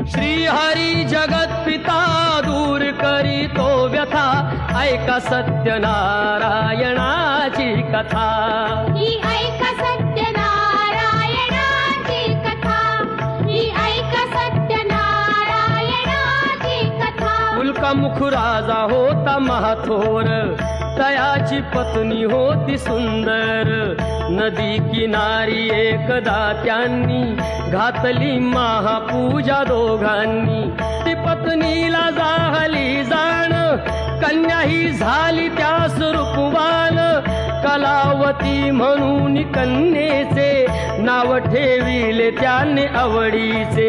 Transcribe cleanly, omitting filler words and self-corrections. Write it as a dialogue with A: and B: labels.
A: श्रीहरी जगत पिता दूर करी तो व्यथा, ऐका सत्यनारायणाची कथा।
B: ही ऐका सत्यनारायणाची कथा, ही ऐका सत्यनारायणाची कथा।
A: उल्कामुख राजा होता महाथोर, तयाची पत्नी होती सुंदर। नदी किनारी एकदा त्यांनी घातली महापूजा दोघांनी। ती पत्नीला झाली जाण, कन्या ही झाली त्यास रूपवान। कलावती म्हणून कन्येचे नाव ठेविले त्याने आवडीचे।